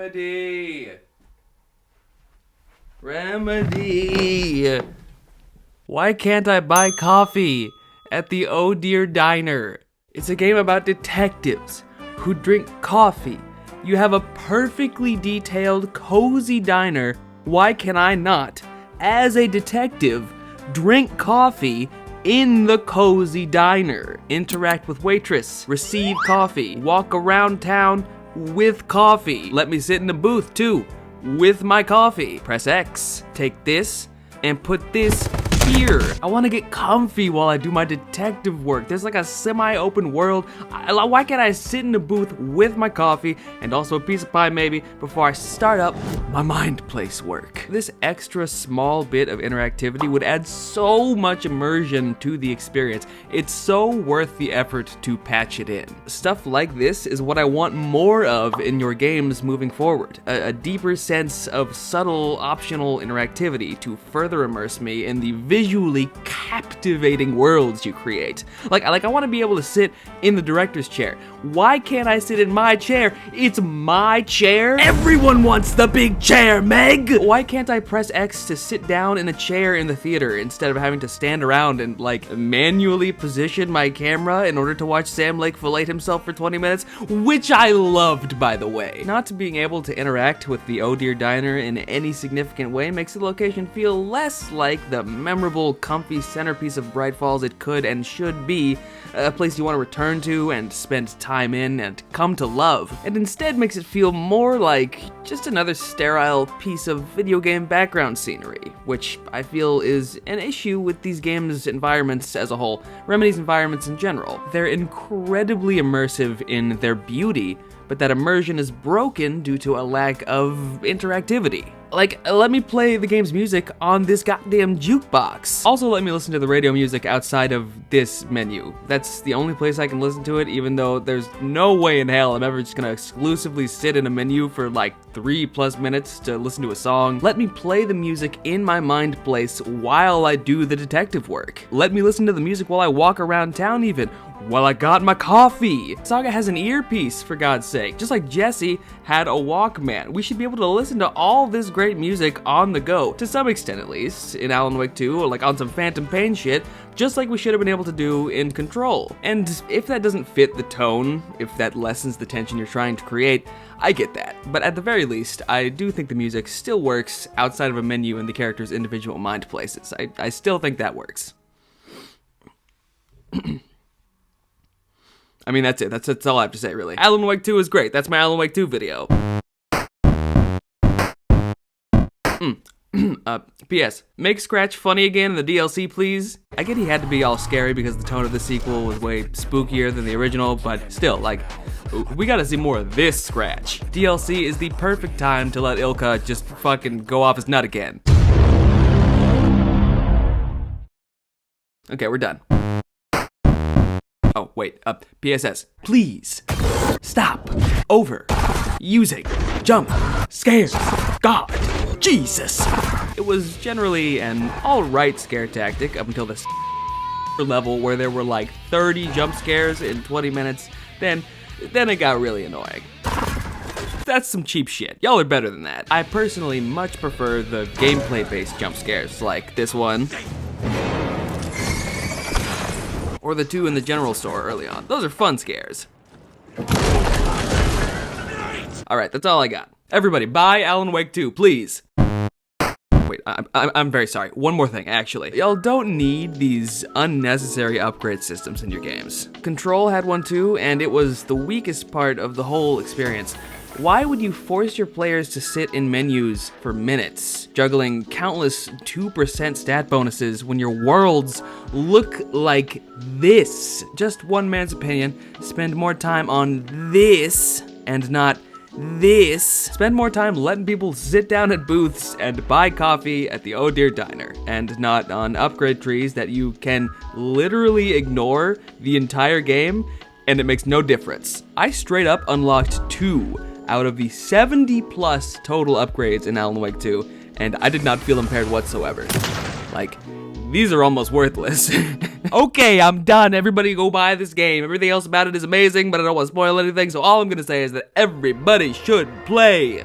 Remedy! Remedy! Why can't I buy coffee at the Oh Dear Diner? It's a game about detectives who drink coffee. You have a perfectly detailed, cozy diner. Why can I not, as a detective, drink coffee in the cozy diner? Interact with waitress, receive coffee, walk around town with coffee. Let me sit in the booth too, with my coffee. Press X, take this, and put this here. I want to get comfy while I do my detective work. There's like a semi-open world. Why can't I sit in the booth with my coffee and also a piece of pie maybe before I start up my mind place work? This extra small bit of interactivity would add so much immersion to the experience. It's so worth the effort to patch it in. Stuff like this is what I want more of in your games moving forward. A deeper sense of subtle, optional interactivity to further immerse me in the visually captivating worlds you create. Like I want to be able to sit in the director's chair. Why can't I sit in my chair? It's my chair. Everyone wants the big chair, Meg! Why can't I press X to sit down in a chair in the theater instead of having to stand around and like manually position my camera in order to watch Sam Lake fillet himself for 20 minutes? Which I loved, by the way. Not being able to interact with the Oh Dear Diner in any significant way makes the location feel less like the memorable, comfy centerpiece of Bright Falls it could and should be, a place you want to return to and spend time in and come to love, and instead makes it feel more like just another sterile piece of video game background scenery, which I feel is an issue with these games' environments as a whole, Remedy's environments in general. They're incredibly immersive in their beauty, but that immersion is broken due to a lack of interactivity. Like, let me play the game's music on this goddamn jukebox. Also, let me listen to the radio music outside of this menu. That's the only place I can listen to it, even though there's no way in hell I'm ever just gonna exclusively sit in a menu for like 3+ minutes to listen to a song. Let me play the music in my mind place while I do the detective work. Let me listen to the music while I walk around town even, while I got my coffee. Saga has an earpiece, for God's sake. Just like Jesse had a Walkman. We should be able to listen to all this great music on the go, to some extent at least, in Alan Wake 2, or like on some Phantom Pain shit, just like we should have been able to do in Control. And if that doesn't fit the tone, if that lessens the tension you're trying to create, I get that. But at the very least, I do think the music still works outside of a menu in the character's individual mind places. I still think that works. I mean, that's it. That's all I have to say, really. Alan Wake 2 is great. That's my Alan Wake 2 video. P.S. Make Scratch funny again in the DLC, please. I get he had to be all scary because the tone of the sequel was way spookier than the original, but still, like, we gotta see more of this Scratch. DLC is the perfect time to let Ilka just fucking go off his nut again. Okay, we're done. Oh, wait, PSS. Please, stop using jump scares. God, Jesus. It was generally an alright scare tactic up until the level where there were like 30 jump scares in 20 minutes. Then it got really annoying. That's some cheap shit. Y'all are better than that. I personally much prefer the gameplay-based jump scares, like this one, or the two in the general store early on. Those are fun scares. Alright, that's all I got. Everybody, buy Alan Wake 2, please. Wait, I'm very sorry. One more thing, actually. Y'all don't need these unnecessary upgrade systems in your games. Control had one too, and it was the weakest part of the whole experience. Why would you force your players to sit in menus for minutes, juggling countless 2% stat bonuses when your worlds look like this? Just one man's opinion. Spend more time on this and not this. Spend more time letting people sit down at booths and buy coffee at the Oh Dear Diner, and not on upgrade trees that you can literally ignore the entire game, and it makes no difference. I straight up unlocked 2 out of the 70+ total upgrades in Alan Wake 2, and I did not feel impaired whatsoever. Like, these are almost worthless. Okay, I'm done. Everybody go buy this game. Everything else about it is amazing, but I don't want to spoil anything, so all I'm gonna say is that everybody should play.